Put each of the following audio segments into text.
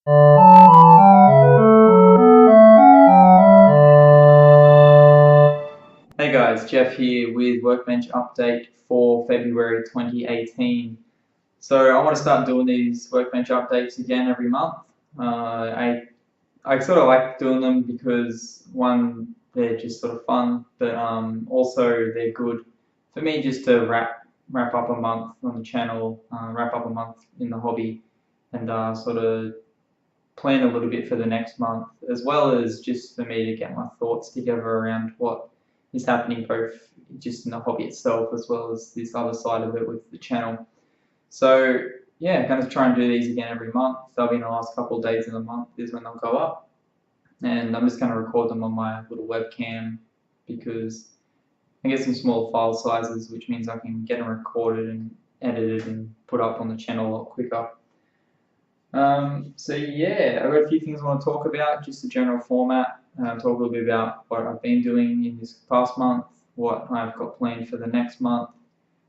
Hey guys, Jeff here with Workbench update for February 2018. So I want to start doing these Workbench updates again every month. I sort of like doing them because one, they're just sort of fun, but also they're good for me just to wrap up a month on the channel, wrap up a month in the hobby, and sort of plan a little bit for the next month, as well as just for me to get my thoughts together around what is happening both just in the hobby itself as well as this other side of it with the channel. So yeah, going to try and do these again every month. They'll be in the last couple of days of the month is when they'll go up, and I'm just going to record them on my little webcam because I get some small file sizes, which means I can get them recorded and edited and put up on the channel a lot quicker. So yeah, I've got a few things I want to talk about, just the general format, talk a little bit about what I've been doing in this past month, what I've got planned for the next month,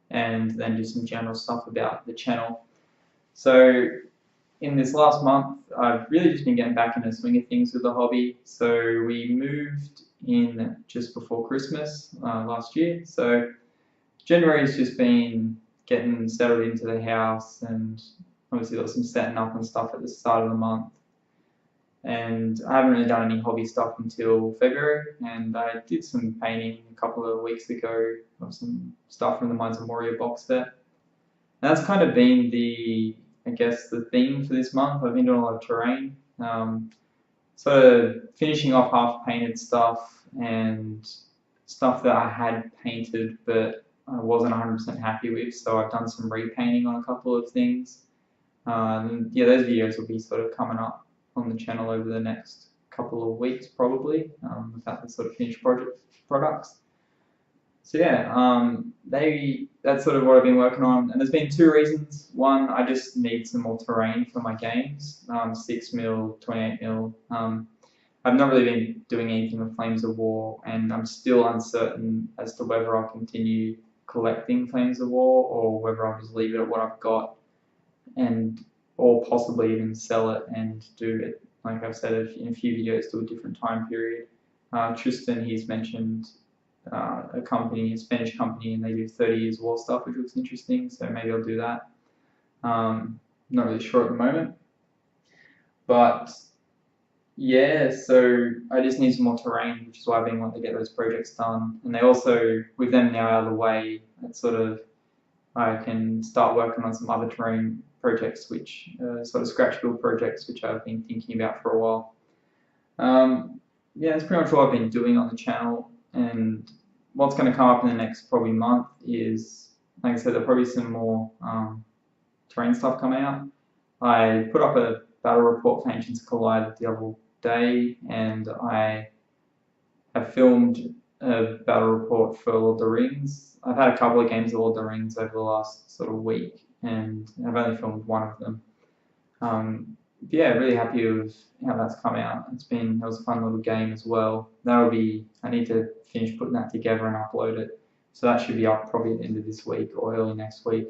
and then just some general stuff about the channel. So in this last month, I've really just been getting back in the swing of things with the hobby. So we moved in just before Christmas last year. So January has just been getting settled into the house, and obviously got some setting up and stuff at the start of the month. And I haven't really done any hobby stuff until February, and I did some painting a couple of weeks ago of some stuff from the Minds of Moria box set. And that's kind of been I guess, the theme for this month. I've been doing a lot of terrain, sort of finishing off half painted stuff and stuff that I had painted but I wasn't 100% happy with, so I've done some repainting on a couple of things. Yeah, those videos will be sort of coming up on the channel over the next couple of weeks probably, without the sort of finished products. So yeah, that's sort of what I've been working on, and there's been two reasons. One, I just need some more terrain for my games, 6mm, 28mm. I've not really been doing anything with Flames of War, and I'm still uncertain as to whether I'll continue collecting Flames of War or whether I'll just leave it at what I've got, and or possibly even sell it and do it, like I've said in a few videos, to a different time period. Tristan, he's mentioned a company, a Spanish company, and they do 30 years war stuff, which looks interesting, so maybe I'll do that. Not really sure at the moment. But yeah, so I just need some more terrain, which is why I've been wanting to get those projects done. And they also, with them now out of the way, it's sort of, I can start working on some other terrain projects, which sort of scratch build projects, which I've been thinking about for a while. Yeah, that's pretty much what I've been doing on the channel, and what's going to come up in the next probably month is, like I said, there'll probably some more terrain stuff coming out. I put up a battle report for Ancients Collide the other day, and I have filmed a battle report for Lord of the Rings. I've had a couple of games of Lord of the Rings over the last sort of week, and I've only filmed one of them. Yeah, really happy with how that's come out. It was a fun little game as well. I need to finish putting that together and upload it. So that should be up probably at the end of this week or early next week.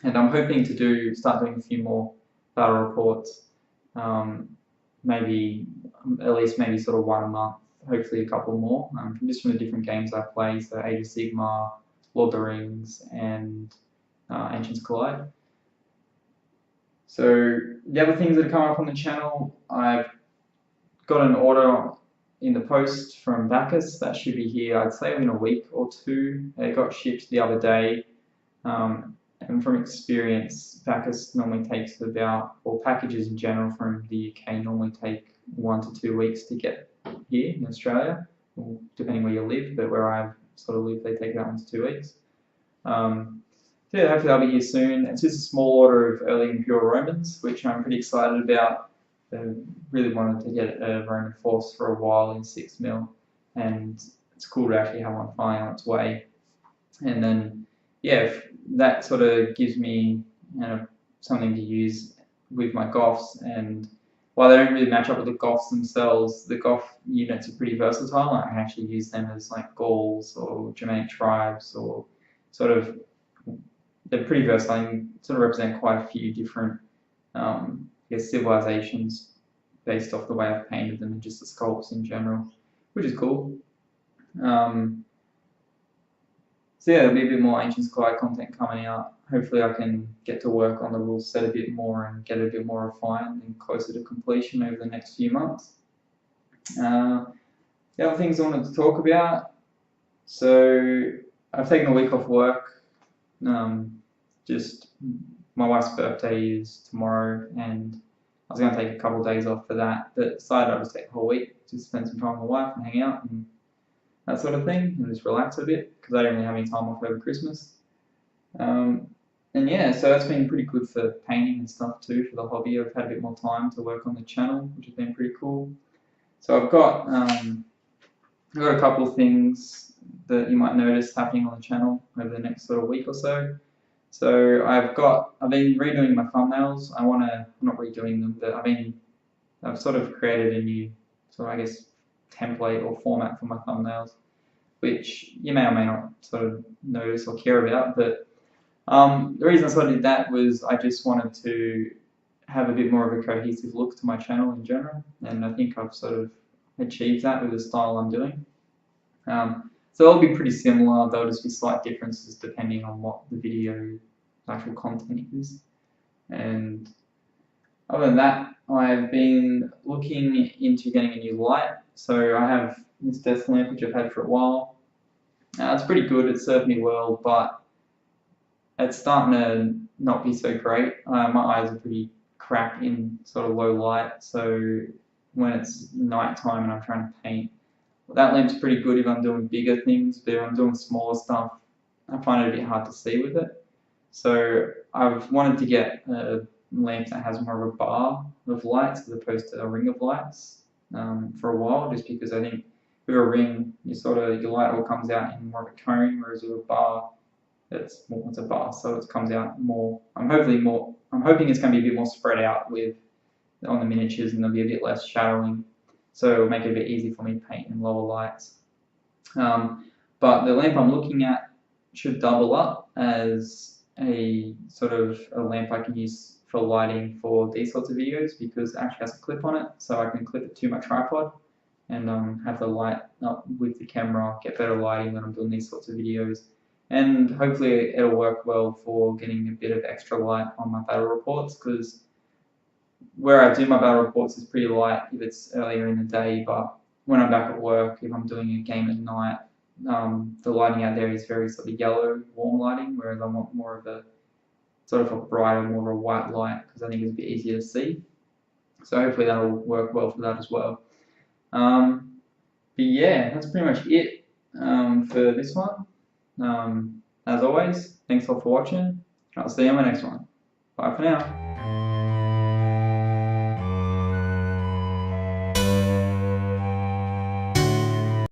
And I'm hoping to start doing a few more battle reports. Maybe at least sort of one a month, hopefully a couple more, just from the different games I play, so Age of Sigmar, Lord of the Rings, and Ancients Collide. So the other things that are coming up on the channel, I've got an order in the post from Bacchus that should be here, I'd say, in a week or two. It got shipped the other day, and from experience, Bacchus normally takes about, or packages in general from the UK normally take 1 to 2 weeks to get here in Australia, depending where you live, but where I sort of live, they take about 1 to 2 weeks. So yeah, hopefully I'll be here soon. It's just a small order of early Imperial Romans, which I'm pretty excited about. I really wanted to get a Roman force for a while in 6mm, and it's cool to actually have one flying on its way. And then, yeah, that sort of gives me something to use with my Goths, and while they don't really match up with the Goths themselves, the Goth units are pretty versatile. I can actually use them as like Gauls or Germanic tribes, or sort of, they're pretty versatile and sort of represent quite a few different guess, civilizations based off the way I've painted them and just the sculpts in general, which is cool. So yeah, there'll be a bit more Ancient Sky content coming out. Hopefully I can get to work on the rule set a bit more and get a bit more refined and closer to completion over the next few months. The other things I wanted to talk about, so I've taken a week off work. Just my wife's birthday is tomorrow, and I was going to take a couple of days off for that, but decided I'd just take the whole week to spend some time with my wife and hang out and that sort of thing, and just relax a bit because I didn't really have any time off over Christmas. And yeah, so that's been pretty good for painting and stuff too, for the hobby. I've had a bit more time to work on the channel, which has been pretty cool. So I've got a couple of things that you might notice happening on the channel over the next sort of week or so. So I've been redoing my thumbnails. I'm not redoing them, but I've sort of created a new sort of, I guess, template or format for my thumbnails, which you may or may not sort of notice or care about. But the reason I sort of did that was I just wanted to have a bit more of a cohesive look to my channel in general, and I think I've sort of achieved that with the style I'm doing. So they'll be pretty similar, there'll just be slight differences depending on what the video actual content is. And other than that, I've been looking into getting a new light. So I have this desk lamp which I've had for a while. It's pretty good, it served me well, but it's starting to not be so great. My eyes are pretty crap in sort of low light, so when it's night time and I'm trying to paint, that lamp's pretty good if I'm doing bigger things, but if I'm doing smaller stuff, I find it a bit hard to see with it. So I've wanted to get a lamp that has more of a bar of lights as opposed to a ring of lights for a while, just because I think with a ring, your light all comes out in more of a cone, whereas with a bar, it's a bar, so it comes out more. I'm hoping it's going to be a bit more spread out on the miniatures, and there'll be a bit less shadowing, so it'll make it a bit easy for me to paint in lower lights. But the lamp I'm looking at should double up as a sort of a lamp I can use for lighting for these sorts of videos, because it actually has a clip on it, so I can clip it to my tripod and have the light up with the camera, get better lighting when I'm doing these sorts of videos. And hopefully it'll work well for getting a bit of extra light on my battle reports, because where I do my battle reports is pretty light if it's earlier in the day, but when I'm back at work, if I'm doing a game at night, the lighting out there is very sort of yellow, warm lighting, whereas I want more of a sort of a brighter, more of a white light, because I think it's a bit easier to see. So hopefully that'll work well for that as well. But yeah, that's pretty much it for this one. As always, thanks all for watching. I'll see you on my next one. Bye for now.